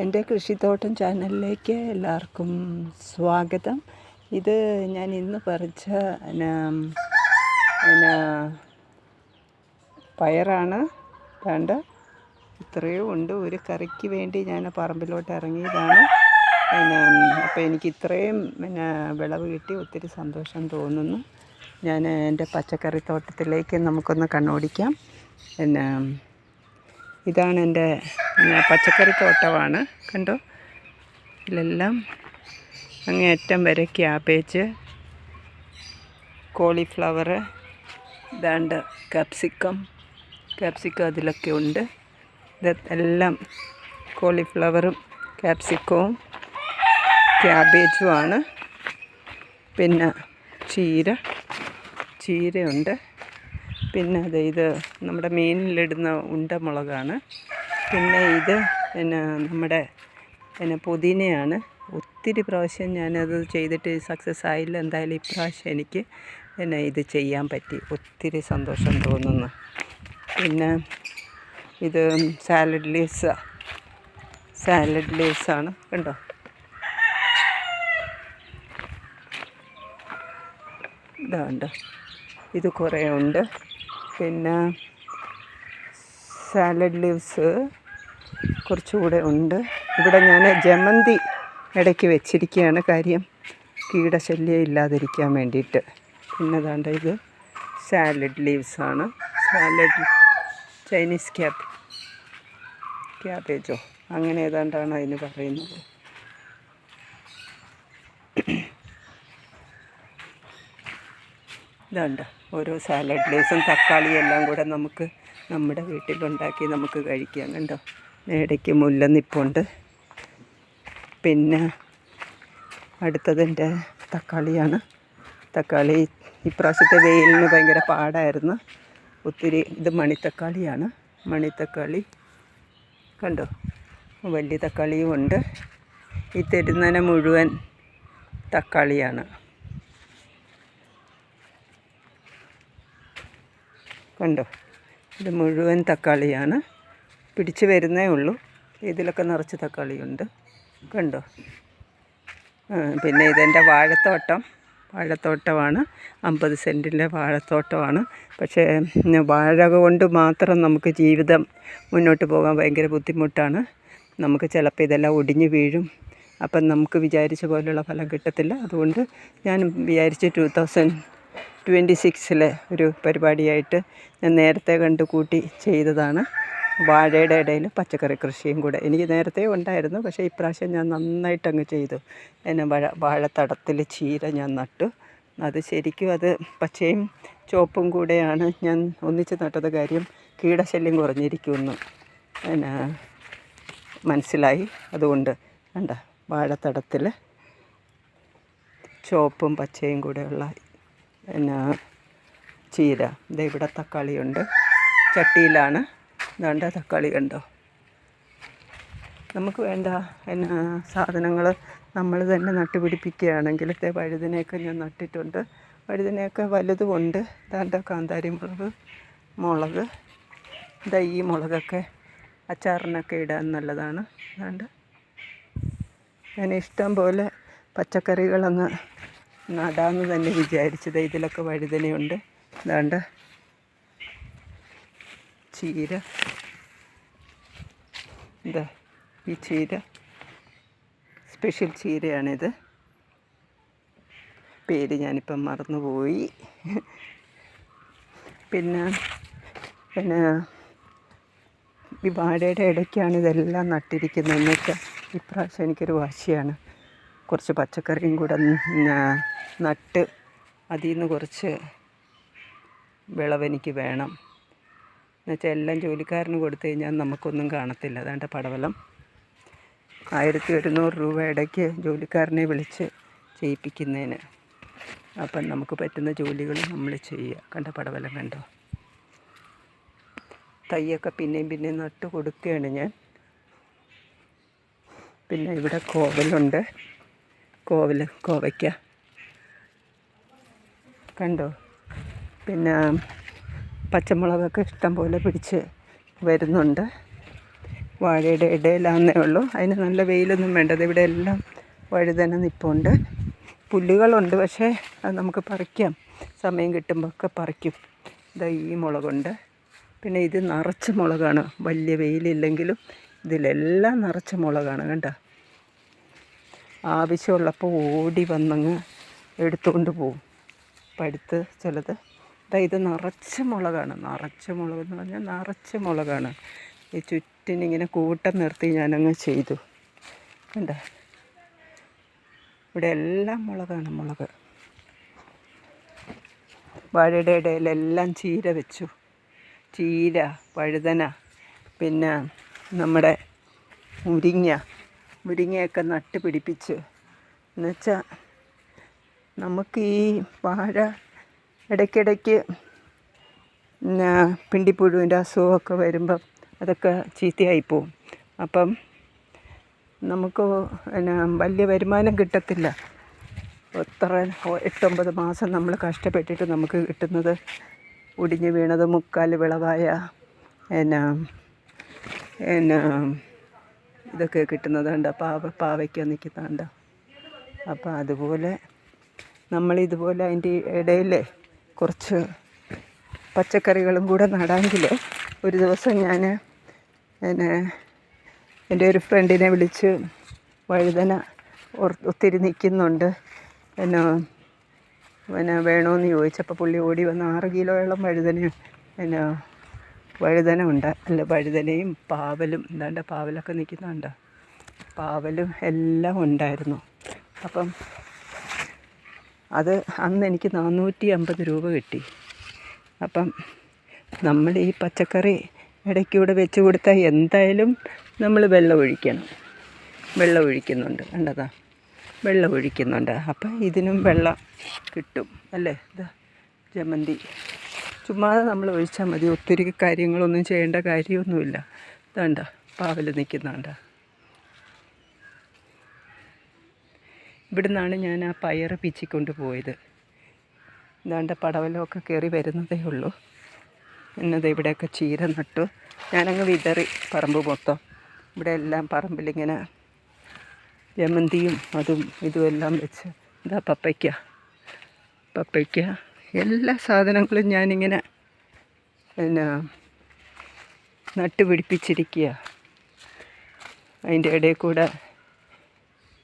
എൻ്റെ കൃഷിത്തോട്ടം ചാനലിലേക്ക് എല്ലാവർക്കും സ്വാഗതം. ഇത് ഞാൻ ഇന്ന് പറിച്ച പയറാണ്. വേണ്ട ഇത്രയും ഉണ്ട്. ഒരു കറിക്ക് വേണ്ടി ഞാൻ പറമ്പിലോട്ട് ഇറങ്ങിയതാണ്. അപ്പോൾ എനിക്ക് ഇത്രയും വിളവ് കിട്ടി ഒത്തിരി സന്തോഷം തോന്നുന്നു. ഞാൻ എൻ്റെ പച്ചക്കറി തോട്ടത്തിലേക്ക് നമുക്കൊന്ന് കണ്ണോടിക്കാം. ഇതാണ് എൻ്റെ പച്ചക്കറി തോട്ടമാണ്. കണ്ടോ, ഇതിലെല്ലാം അങ്ങേയറ്റം വരെ ക്യാബേജ്, കോളിഫ്ലവർ, ഇതാണ്ട് ക്യാപ്സിക്കം അതിലൊക്കെ ഉണ്ട്. ഇതെല്ലാം കോളിഫ്ലവറും ക്യാപ്സിക്കവും ക്യാബേജുമാണ്. പിന്നെ ചീരയുണ്ട്. പിന്നെ ഇത് നമ്മുടെ മീനിലിടുന്ന ഉണ്ടമുളകാണ്. പിന്നെ ഇത് നമ്മുടെ പുതിനയാണ്. ഒത്തിരി പ്രാവശ്യം ഞാനത് ചെയ്തിട്ട് സക്സസ് ആയില്ല. എന്തായാലും ഇപ്രാവശ്യം എനിക്ക് ഇത് ചെയ്യാൻ പറ്റി. ഒത്തിരി സന്തോഷം തോന്നുന്നു. പിന്നെ ഇത് സാലഡ് ലീവ്സാണ്. കണ്ടോ, ഇതാണ്ട് ഇത് കുറേ ഉണ്ട്. പിന്നെ സാലഡ് ലീവ്സ് കുറച്ചുകൂടെ ഉണ്ട്. ഇവിടെ ഞാൻ ജമന്തി ഇടയ്ക്ക് വെച്ചിരിക്കുകയാണ്, കാര്യം കീടശല്യം ഇല്ലാതിരിക്കാൻ വേണ്ടിയിട്ട്. പിന്നെ അതാണ്ട് ഇത് സാലഡ് ലീവ്സാണ്. ചൈനീസ് ക്യാബേജോ അങ്ങനെ ഏതാണ്ടാണ് അതിന് പറയുന്നത്. ഇതുണ്ട് ഓരോ സാലഡ് ലീവ്സും തക്കാളിയും എല്ലാം കൂടെ നമുക്ക് നമ്മുടെ വീട്ടിലുണ്ടാക്കി നമുക്ക് കഴിക്കാം. കണ്ടോ, ഇടയ്ക്ക് മുല്ല നിപ്പുണ്ട്. പിന്നെ അടുത്തതിൻ്റെ തക്കാളിയാണ്. തക്കാളി ഇപ്രാവശ്യത്തെ വെയിലിന് ഭയങ്കര പാടായിരുന്നു. ഒത്തിരി ഇത് മണിത്തക്കാളിയാണ്. മണിത്തക്കാളി കണ്ടോ, വലിയ തക്കാളിയും ഉണ്ട്. ഈ തരുന്നതിന് മുഴുവൻ തക്കാളിയാണ്. കണ്ടോ, ഇത് മുഴുവൻ തക്കാളിയാണ്. പിടിച്ച് വരുന്നേ ഉള്ളൂ. ഇതിലൊക്കെ നിറച്ച് തക്കാളിയുണ്ട്. കണ്ടോ. പിന്നെ ഇതെൻ്റെ വാഴത്തോട്ടമാണ്. 50 സെൻറ്റിലെ വാഴത്തോട്ടമാണ്. പക്ഷേ വാഴ കൊണ്ട് മാത്രം നമുക്ക് ജീവിതം മുന്നോട്ട് പോകാൻ ഭയങ്കര ബുദ്ധിമുട്ടാണ്. നമുക്ക് ചിലപ്പോൾ ഇതെല്ലാം ഒടിഞ്ഞ് വീഴും. അപ്പം നമുക്ക് വിചാരിച്ച പോലെയുള്ള ഫലം കിട്ടത്തില്ല. അതുകൊണ്ട് ഞാൻ വിചാരിച്ച് 2026 ഒരു പരിപാടിയായിട്ട് ഞാൻ നേരത്തെ കണ്ടുകൂട്ടി ചെയ്തതാണ്. വാഴയുടെ ഇടയിൽ പച്ചക്കറി കൃഷിയും കൂടെ എനിക്ക് നേരത്തെ ഉണ്ടായിരുന്നു. പക്ഷേ ഇപ്രാവശ്യം ഞാൻ നന്നായിട്ടങ്ങ് ചെയ്തു. വാഴത്തടത്തിൽ ചീര ഞാൻ നട്ടു. അത് ശരിക്കും അത് പച്ചയും ചുവപ്പും കൂടെയാണ് ഞാൻ ഒന്നിച്ച് നട്ടത്. കാര്യം കീടശല്യം കുറഞ്ഞിരിക്കുമെന്ന് മനസ്സിലായി. അതുകൊണ്ട് കണ്ട, വാഴത്തടത്തിൽ ചുവപ്പും പച്ചയും കൂടെയുള്ള ചീര. ഇവിടെ തക്കാളിയുണ്ട്. ചട്ടിയിലാണ്. ഇതാണ്ട് തക്കാളി കണ്ടോ. നമുക്ക് വേണ്ട സാധനങ്ങൾ നമ്മൾ തന്നെ നട്ടുപിടിപ്പിക്കുകയാണെങ്കിൽ വഴുതനയൊക്കെ ഞാൻ നട്ടിട്ടുണ്ട്. വഴുതനയൊക്കെ വലുതുമുണ്ട്. ഇതാണ്ട് കാന്താരി മുളക്. ഈ മുളകൊക്കെ അച്ചാറിനൊക്കെ ഇടാൻ നല്ലതാണ്. അതുകൊണ്ട് ഞാൻ ഇഷ്ടം പോലെ പച്ചക്കറികളങ്ങ് നടാമെന്ന് തന്നെ വിചാരിച്ചത്. ഇതിലൊക്കെ വഴുതനയുണ്ട്. ഇതാണ്ട് ചീര. ഈ ചീര സ്പെഷ്യൽ ചീരയാണിത്. പേര് ഞാനിപ്പം മറന്നുപോയി. പിന്നെ ഈ വാഴയുടെ ഇടയ്ക്കാണ് ഇതെല്ലാം നട്ടിരിക്കുന്നതെന്ന് വെച്ചാൽ ഇപ്രാവശ്യം എനിക്കൊരു വാശിയാണ്. കുറച്ച് പച്ചക്കറിയും കൂടെ നട്ട് അതിൽ നിന്ന് കുറച്ച് വിളവെനിക്ക് വേണം. എന്നുവെച്ചാൽ എല്ലാം ജോലിക്കാരന് കൊടുത്തു കഴിഞ്ഞാൽ നമുക്കൊന്നും കാണത്തില്ല. അതാണ്ട് പടവലം 1100 രൂപ ഇടയ്ക്ക് ജോലിക്കാരനെ വിളിച്ച് ചെയ്യിപ്പിക്കുന്നതിന്. അപ്പം നമുക്ക് പറ്റുന്ന ജോലികൾ നമ്മൾ ചെയ്യുക. കണ്ട പടവലം കണ്ടോ. തൈയൊക്കെ പിന്നെയും നട്ട് കൊടുക്കുകയാണ് ഞാൻ. പിന്നെ ഇവിടെ കോവലുണ്ട്. കോവയ്ക്ക കണ്ടോ. പിന്നെ പച്ചമുളകൊക്കെ ഇഷ്ടം പോലെ പിടിച്ച് വരുന്നുണ്ട്. വാഴയുടെ ഇടയിലാന്നേ ഉള്ളൂ. അതിന് നല്ല വെയിലൊന്നും വേണ്ടത്. ഇവിടെ എല്ലാം വഴുതന നിൽപ്പുണ്ട്. പുല്ലുകളുണ്ട്, പക്ഷേ അത് നമുക്ക് പറിക്കാം. സമയം കിട്ടുമ്പോൾ ഒക്കെ പറിക്കും. ഇതാ ഈ മുളകുണ്ട്. പിന്നെ ഇത് നിറച്ച് മുളകാണ്. വലിയ വെയിലില്ലെങ്കിലും ഇതിലെല്ലാം നിറച്ച് മുളകാണ്. കണ്ടോ? ആവശ്യമുള്ളപ്പോൾ ഓടി വന്നങ്ങ് എടുത്തുകൊണ്ട് പോവും. പഴുത്ത് ചിലത്. ഇത് നിറച്ച് മുളകാണ്. നിറച്ച് മുളകെന്ന് പറഞ്ഞാൽ നിറച്ച് മുളകാണ്. ഈ ചുറ്റിനിങ്ങനെ കൂട്ടം നിർത്തി ഞാനങ്ങ് ചെയ്തു. കണ്ടോ? ഇവിടെ എല്ലാം മുളകാണ്. മുളക്. വാഴയുടെ ഇടയിലെല്ലാം ചീര വെച്ചു. ചീര, വഴുതന, പിന്നെ നമ്മുടെ മുരിങ്ങയൊക്കെ നട്ട് പിടിപ്പിച്ച്. എന്നുവെച്ചാൽ നമുക്ക് ഈ വാഴ ഇടയ്ക്കിടയ്ക്ക് പിന്നെ പിണ്ടിപ്പുഴുവിൻ്റെ അസുഖമൊക്കെ വരുമ്പം അതൊക്കെ ചീത്തയായിപ്പോവും. അപ്പം നമുക്ക് പിന്നെ വലിയ വരുമാനം കിട്ടത്തില്ല. എത്ര 8-9 മാസം നമ്മൾ കഷ്ടപ്പെട്ടിട്ട് നമുക്ക് കിട്ടുന്നത് ഒടിഞ്ഞ് വീണത് 3/4 വിളവായ ഇതൊക്കെ കിട്ടുന്നത് കണ്ടോ? പാവയ്ക്ക നിൽക്കുന്നുണ്ട്. അപ്പോൾ അതുപോലെ നമ്മളിതുപോലെ അതിൻ്റെ ഇടയിൽ കുറച്ച് പച്ചക്കറികളും കൂടെ നടാമെങ്കിൽ ഒരു ദിവസം ഞാൻ എൻ്റെ ഒരു ഫ്രണ്ടിനെ വിളിച്ച് വഴുതന ഒത്തിരി നിൽക്കുന്നുണ്ട് പിന്നെ വേണമെന്ന് ചോദിച്ചപ്പോൾ പുള്ളി ഓടി വന്ന് 6 കിലോയോളം വഴുതന ഉണ്ട്. വഴുതനയും പാവലും എന്താണ്ട് പാവലൊക്കെ നിൽക്കുന്നുണ്ട്. പാവലും എല്ലാം ഉണ്ടായിരുന്നു. അപ്പം അത് അന്ന് എനിക്ക് 450 രൂപ കിട്ടി. അപ്പം നമ്മൾ ഈ പച്ചക്കറി ഇടയ്ക്കൂടെ വെച്ച് കൊടുത്താൽ എന്തായാലും നമ്മൾ വെള്ളം ഒഴിക്കുന്നുണ്ട്. കണ്ടതാ, വെള്ളം ഒഴിക്കുന്നുണ്ട്. അപ്പം ഇതിനും വെള്ളം കിട്ടും അല്ലേ? ഇതാ ജമന്തി ചുമ്മാതെ നമ്മൾ ഒഴിച്ചാൽ മതി. ഒത്തിരി കാര്യങ്ങളൊന്നും ചെയ്യേണ്ട കാര്യമൊന്നുമില്ല. ഇതാണ്ട പാവൽ നിൽക്കുന്നുണ്ട്. ഇവിടുന്നാണ് ഞാൻ ആ പയറ് പിച്ചിക്കൊണ്ട് പോയത്. ഇതാണ്ട് പടവലമൊക്കെ കയറി വരുന്നതേ ഉള്ളൂ. എന്നത് ഇവിടെയൊക്കെ ചീര നട്ടു. ഞാനങ്ങ് വിതറി പറമ്പ് മൊത്തം. ഇവിടെ എല്ലാം പറമ്പിലിങ്ങനെ ജമന്തിയും അതും ഇതുമെല്ലാം വെച്ച്. ഇതാ പപ്പയ്ക്ക എല്ലാ സാധനങ്ങളും ഞാനിങ്ങനെ നട്ടുപിടിപ്പിച്ചിരിക്കുക. അതിൻ്റെ ഇടയിൽ കൂടെ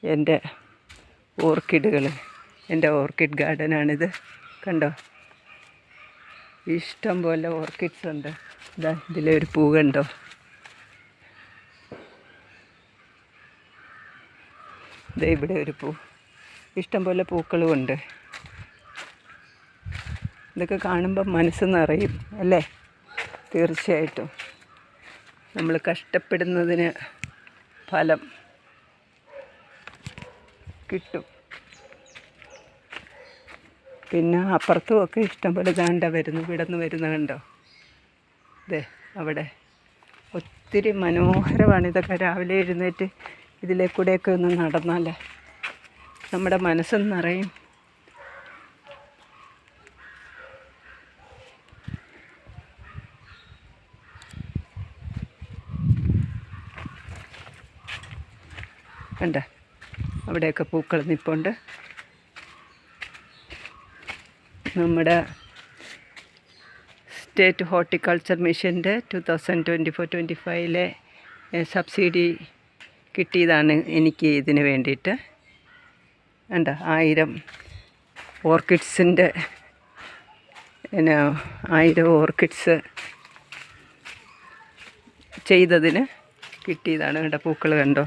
എൻ്റെ ഓർക്കിഡ് ഗാർഡനാണിത്. കണ്ടോ? ഇഷ്ടം പോലെ ഓർക്കിഡ്സ് ഉണ്ട്. ഇതാ ഇതിലൊരു പൂ കണ്ടോ? ഇതാ ഇവിടെ ഒരു പൂ. ഇഷ്ടം പോലെ പൂക്കളുമുണ്ട്. ഇതൊക്കെ കാണുമ്പോൾ മനസ്സ് നിറയും അല്ലേ? തീർച്ചയായിട്ടും നമ്മൾ കഷ്ടപ്പെടുന്നതിന് ഫലം കിട്ടും. പിന്നെ അപ്പുറത്തുമൊക്കെ ഇഷ്ടംപോലെ ദാണ്ട വിടന്ന് വരുന്ന കണ്ടോ? ഇതേ അവിടെ ഒത്തിരി മനോഹരമാണ്. ഇതൊക്കെ രാവിലെ എഴുന്നേറ്റ് ഇതിലേക്കൂടെയൊക്കെ ഒന്ന് നടന്നാൽ നമ്മുടെ മനസ്സും നിറയും. കണ്ട അവിടെയൊക്കെ പൂക്കൾ നിൽപ്പുണ്ട്. നമ്മുടെ സ്റ്റേറ്റ് ഹോർട്ടിക്കൾച്ചർ മിഷൻ്റെ 2024-25 സബ്സിഡി കിട്ടിയതാണ് എനിക്ക് ഇതിന് വേണ്ടിയിട്ട്. കണ്ട 1000 ഓർക്കിഡ്സിൻ്റെ 1000 ഓർക്കിഡ്സ് ചെയ്തതിന് കിട്ടിയതാണ്. കണ്ട പൂക്കൾ കണ്ടോ?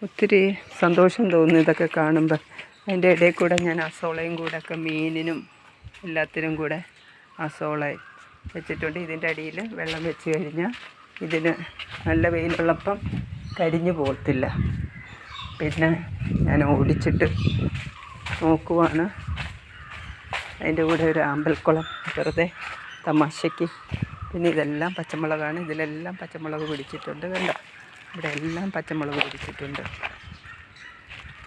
ഒത്തിരി സന്തോഷം തോന്നുന്നു ഇതൊക്കെ കാണുമ്പോൾ. അതിൻ്റെ ഇടയിൽ കൂടെ ഞാൻ അസോളയും കൂടെ ഒക്കെ മീനിനും എല്ലാത്തിനും കൂടെ അസോള വെച്ചിട്ടുണ്ട്. ഇതിൻ്റെ അടിയിൽ വെള്ളം വെച്ച് കഴിഞ്ഞാൽ ഇതിന് നല്ല വെയിലുള്ളപ്പം കരിഞ്ഞു പോകത്തില്ല. പിന്നെ ഞാൻ ഓടിച്ചിട്ട് നോക്കുവാണ്. അതിൻ്റെ കൂടെ ഒരു ആമ്പൽക്കുളം വെറുതെ തമാശയ്ക്ക്. പിന്നെ ഇതെല്ലാം പച്ചമുളകാണ്. ഇതിലെല്ലാം പച്ചമുളക് പിടിച്ചിട്ടുണ്ട്. കണ്ടോ? ഇവിടെ എല്ലാം പച്ചമുളക് പിടിച്ചിട്ടുണ്ട്.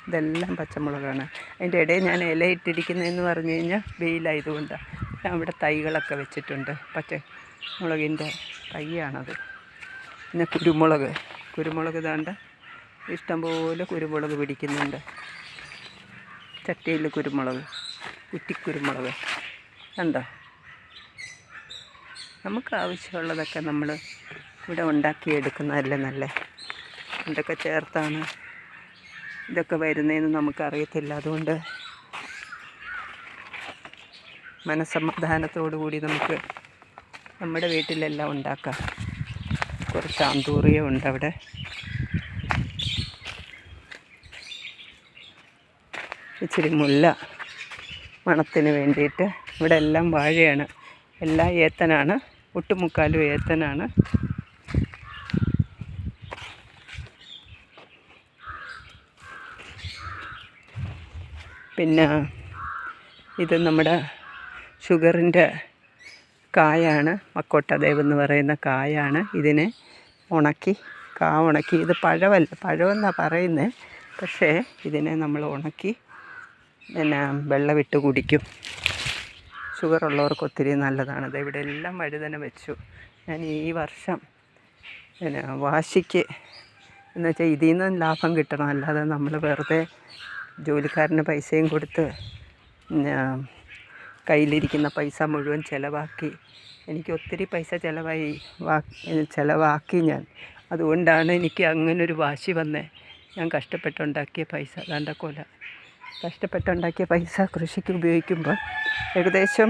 ഇതെല്ലാം പച്ചമുളകാണ്. അതിൻ്റെ ഇടയിൽ ഞാൻ ഇല ഇട്ടിരിക്കുന്നതെന്ന് പറഞ്ഞു കഴിഞ്ഞാൽ വെയിലായതുകൊണ്ടാണ്. അവിടെ തൈകളൊക്കെ വെച്ചിട്ടുണ്ട്. പച്ചമുളകിൻ്റെ തൈയാണത്. പിന്നെ കുരുമുളക് താണ്ട ഇഷ്ടംപോലെ കുരുമുളക് പിടിക്കുന്നുണ്ട്. ചട്ടിയിൽ കുറ്റിക്കുരുമുളക് കണ്ടോ. നമുക്ക് ആവശ്യമുള്ളതൊക്കെ നമ്മൾ ഇവിടെ ഉണ്ടാക്കിയെടുക്കുന്നതല്ലേ നല്ല. എന്തൊക്കെ ചേർത്താണ് ഇതൊക്കെ വരുന്നതെന്ന് നമുക്കറിയത്തില്ല. അതുകൊണ്ട് മനസ്സമാധാനത്തോടു കൂടി നമുക്ക് നമ്മുടെ വീട്ടിലെല്ലാം ഉണ്ടാക്കാം. കുറച്ച് ആന്തൂറിയം ഉണ്ട് അവിടെ. ഇച്ചിരി മുല്ല മണത്തിന് വേണ്ടിയിട്ട്. ഇവിടെ എല്ലാം വാഴയാണ്, എല്ലാം ഏത്തനാണ്, ഒട്ടുമുക്കാലും ഏത്തനാണ്. പിന്നെ ഇത് നമ്മുടെ ഷുഗറിൻ്റെ കായാണ്, മക്കോട്ടദേവ് എന്ന് പറയുന്ന കായാണ്. ഇതിനെ ഉണക്കി ഇത് പഴമെന്നാണ് പറയുന്നത്. പക്ഷേ ഇതിനെ നമ്മൾ ഉണക്കി പിന്നെ വെള്ളമിട്ട് കുടിക്കും. ഷുഗറുള്ളവർക്ക് ഒത്തിരി നല്ലതാണത്. ഇവിടെ എല്ലാം വഴുതന വെച്ചു. ഞാൻ ഈ വർഷം പിന്നെ വാശിക്ക് എന്ന് വെച്ചാൽ ഇതിൽ നിന്നും ലാഭം കിട്ടണം, അല്ലാതെ നമ്മൾ വെറുതെ ജോലിക്കാരന് പൈസയും കൊടുത്ത് കയ്യിലിരിക്കുന്ന പൈസ മുഴുവൻ ചിലവാക്കി. എനിക്ക് ഒത്തിരി പൈസ ചിലവാക്കി ഞാൻ. അതുകൊണ്ടാണ് എനിക്ക് അങ്ങനൊരു വാശി വന്നേ. ഞാൻ കഷ്ടപ്പെട്ടുണ്ടാക്കിയ പൈസ കഷ്ടപ്പെട്ടുണ്ടാക്കിയ പൈസ കൃഷിക്ക് ഉപയോഗിക്കുമ്പോൾ ഏകദേശം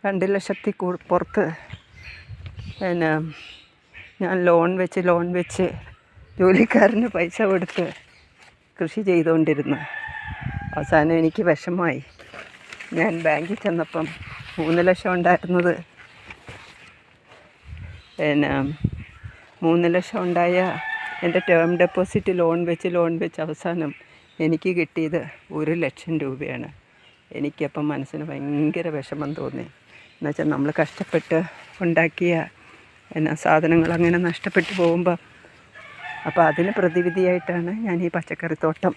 2 ലക്ഷത്തിൽ പുറത്ത് പിന്നെ ഞാൻ ലോൺ വെച്ച് ജോലിക്കാരന് പൈസ കൊടുത്ത് കൃഷി ചെയ്തുകൊണ്ടിരുന്നു. അവസാനം എനിക്ക് വിഷമമായി. ഞാൻ ബാങ്കിൽ ചെന്നപ്പം 3 ലക്ഷം ഉണ്ടായിരുന്നത് പിന്നെ 3 ലക്ഷം ഉണ്ടായ എൻ്റെ ടേം ഡെപ്പോസിറ്റ് ലോൺ വെച്ച് അവസാനം എനിക്ക് കിട്ടിയത് 1 ലക്ഷം രൂപയാണ്. എനിക്കപ്പം മനസ്സിന് ഭയങ്കര വിഷമം തോന്നി. എന്നുവെച്ചാൽ നമ്മൾ കഷ്ടപ്പെട്ട് ഉണ്ടാക്കിയ സാധനങ്ങൾ അങ്ങനെ നഷ്ടപ്പെട്ടു പോകുമ്പോൾ, അപ്പോൾ അതിന് പ്രതിവിധിയായിട്ടാണ് ഞാൻ ഈ പച്ചക്കറിത്തോട്ടം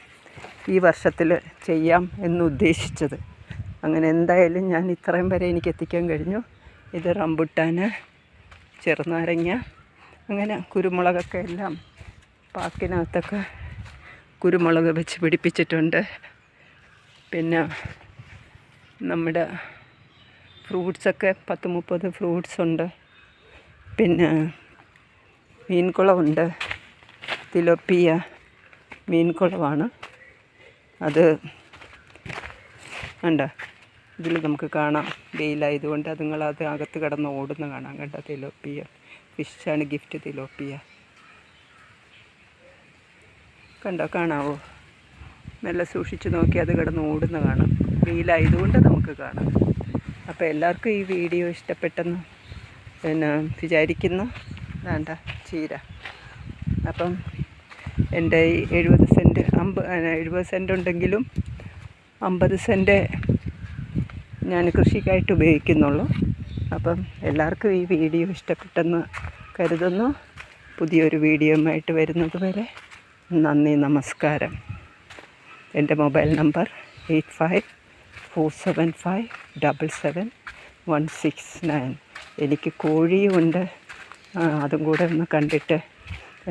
ഈ വർഷത്തിൽ ചെയ്യാം എന്നുദ്ദേശിച്ചത്. അങ്ങനെ എന്തായാലും ഞാൻ ഇത്രയും വരെ എനിക്ക് എത്തിക്കാൻ കഴിഞ്ഞു. ഇത് റംബുട്ടാൻ, ചെറുനാരങ്ങ, അങ്ങനെ കുരുമുളകൊക്കെ എല്ലാം പാക്കിനകത്തൊക്കെ കുരുമുളക് വെച്ച് പിടിപ്പിച്ചിട്ടുണ്ട്. പിന്നെ നമ്മുടെ ഫ്രൂട്ട്സൊക്കെ 10-30 ഫ്രൂട്ട്സ് ഉണ്ട്. പിന്നെ മീൻകുളമുണ്ട്, തിലോപ്പിയ മീൻകുളമാണ് അത്. കണ്ടോ, ഇതിൽ നമുക്ക് കാണാം. വെയിലായതുകൊണ്ട് അതുങ്ങളത് അകത്ത് കിടന്ന് ഓടുന്ന കാണാം. കണ്ടോ, തിലോപ്പിയ ഫിഷാണ്, ഗിഫ്റ്റ് തിലോപ്പിയ. കണ്ടോ, കാണാവോ? നല്ല സൂക്ഷിച്ച് നോക്കി അത് കിടന്ന് ഓടുന്ന കാണാം. വെയിലായതുകൊണ്ട് നമുക്ക് കാണാം. അപ്പോൾ എല്ലാവർക്കും ഈ വീഡിയോ ഇഷ്ടപ്പെട്ടെന്ന് വിചാരിക്കുന്നു. വേണ്ട ചീര. അപ്പം എൻ്റെ ഈ 70 സെൻറ്റ് ഉണ്ടെങ്കിലും 50 സെൻറ്റ് ഞാൻ കൃഷിക്കായിട്ട് ഉപയോഗിക്കുന്നുള്ളൂ. അപ്പം എല്ലാവർക്കും ഈ വീഡിയോ ഇഷ്ടപ്പെട്ടെന്ന് കരുതുന്നു. പുതിയൊരു വീഡിയോയുമായിട്ട് വരുന്നത് വരെ നന്ദി, നമസ്കാരം. എൻ്റെ മൊബൈൽ നമ്പർ 8547577169. എനിക്ക് കോഴിയുമുണ്ട്. അതും കൂടെ ഒന്ന് കണ്ടിട്ട്,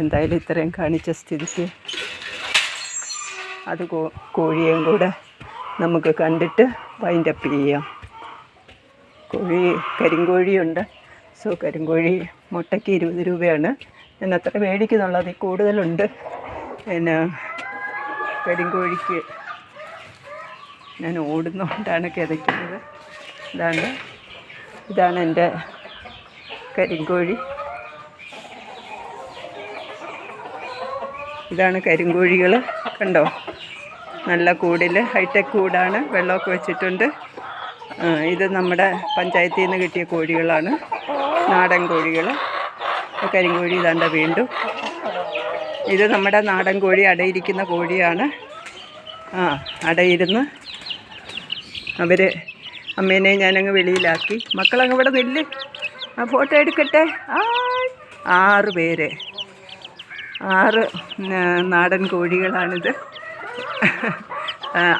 എന്തായാലും ഇത്രയും കാണിച്ച സ്ഥിതിക്ക് അത് കോഴിയും കൂടെ നമുക്ക് കണ്ടിട്ട് വൈൻഡപ്പ് ചെയ്യാം. കരിങ്കോഴിയുണ്ട്. കരിങ്കോഴി മുട്ടയ്ക്ക് 20 രൂപയാണ്. ഞാൻ അത്ര മേടിക്കുന്നുള്ളൂ, അതിൽ കൂടുതലുണ്ട്. പിന്നെ കരിങ്കോഴിക്ക് ഞാൻ ഓടുന്നതുകൊണ്ടാണ് കിതയ്ക്കുന്നത്. ഇതാണ് എൻ്റെ കരിങ്കോഴി. ഇതാണ് കരിങ്കോഴികൾ. കണ്ടോ, നല്ല കൂടിൽ, ഹൈടെക് കൂടാണ്, വെള്ളമൊക്കെ വെച്ചിട്ടുണ്ട്. ഇത് നമ്മുടെ പഞ്ചായത്തിൽ നിന്ന് കിട്ടിയ കോഴികളാണ്, നാടൻ കോഴികൾ. കരിങ്കോഴി ഇതാണ്ട വീണ്ടും. ഇത് നമ്മുടെ നാടൻ കോഴി, അടയിരിക്കുന്ന കോഴിയാണ്. അടയിരുന്ന് അമ്മേനെ ഞാനങ്ങ് വെളിയിലാക്കി. മക്കളങ്ങ് ഇവിടെ നില്ല്, ഫോട്ടോ എടുക്കട്ടെ. 6 പേര്, 6 നാടൻ കോഴികളാണിത്.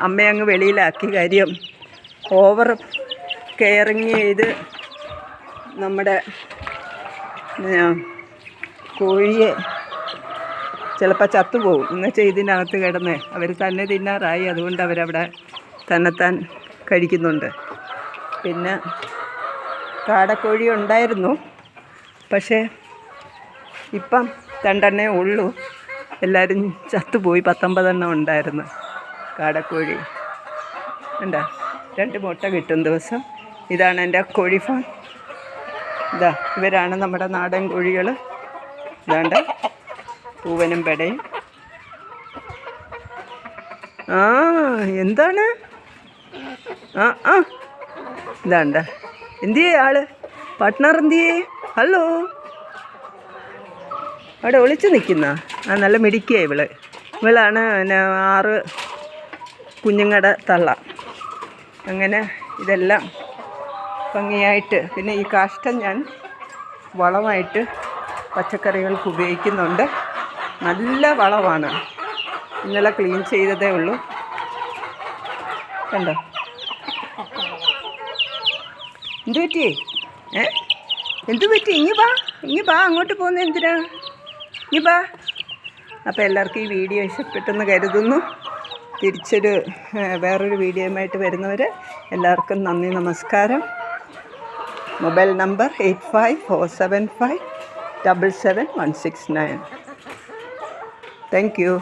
അമ്മയങ്ങ് വെളിയിലാക്കി. കാര്യം കെയറിങ് ചെയ്ത് നമ്മുടെ കോഴിയെ ചിലപ്പോൾ ചത്തുപോകും. എന്നുവെച്ചാൽ ഇതിനകത്ത് കിടന്ന് അവർ തന്നെ തിന്നാറായി, അതുകൊണ്ട് അവരവിടെ തന്നെത്താൻ കഴിക്കുന്നുണ്ട്. പിന്നെ കാടക്കോഴി ഉണ്ടായിരുന്നു, പക്ഷേ ഇപ്പം 2 എണ്ണേ ഉള്ളൂ. എല്ലാവരും ചത്തുപോയി. 19 ഉണ്ടായിരുന്നു കാടക്കോഴി. എന്താ 2 മുട്ട കിട്ടും ദിവസം. ഇതാണ് എൻ്റെ കോഴി ഫാം. ഇതാ ഇവരാണ് നമ്മുടെ നാടൻ കോഴികൾ. ഇതാണ്ട് പൂവനും പെടയും. എന്താണ് ഇതാണ്ട എന്തിയേ ആള് പാർട്ട്ണർ എന്തിയേ? ഹലോ, അവിടെ ഒളിച്ച് നിൽക്കുന്ന നല്ല മിടിക്കുക ഇവളാണ് 6 കുഞ്ഞുങ്ങളുടെ തള്ള. അങ്ങനെ ഇതെല്ലാം ഭംഗിയായിട്ട്. പിന്നെ ഈ കാഷ്ടം ഞാൻ വളമായിട്ട് പച്ചക്കറികൾക്ക് ഉപയോഗിക്കുന്നുണ്ട്. നല്ല വളമാണ്. ഇന്നലെ ക്ലീൻ ചെയ്തതേ ഉള്ളൂ. കണ്ടോ എന്തു പറ്റി? എന്തു പറ്റി? ഇങ്ങി ബാ അങ്ങോട്ട് പോകുന്ന എന്തിനാ? ഇങ്ങി ബാ. അപ്പോൾ എല്ലാവർക്കും ഈ വീഡിയോ ഇഷ്ടപ്പെട്ടെന്ന് കരുതുന്നു. തിരിച്ചൊരു വേറൊരു വീഡിയോയുമായിട്ട് വരുന്നവർ എല്ലാവർക്കും നന്ദി, നമസ്കാരം. Mobile number 8547577169. Thank you.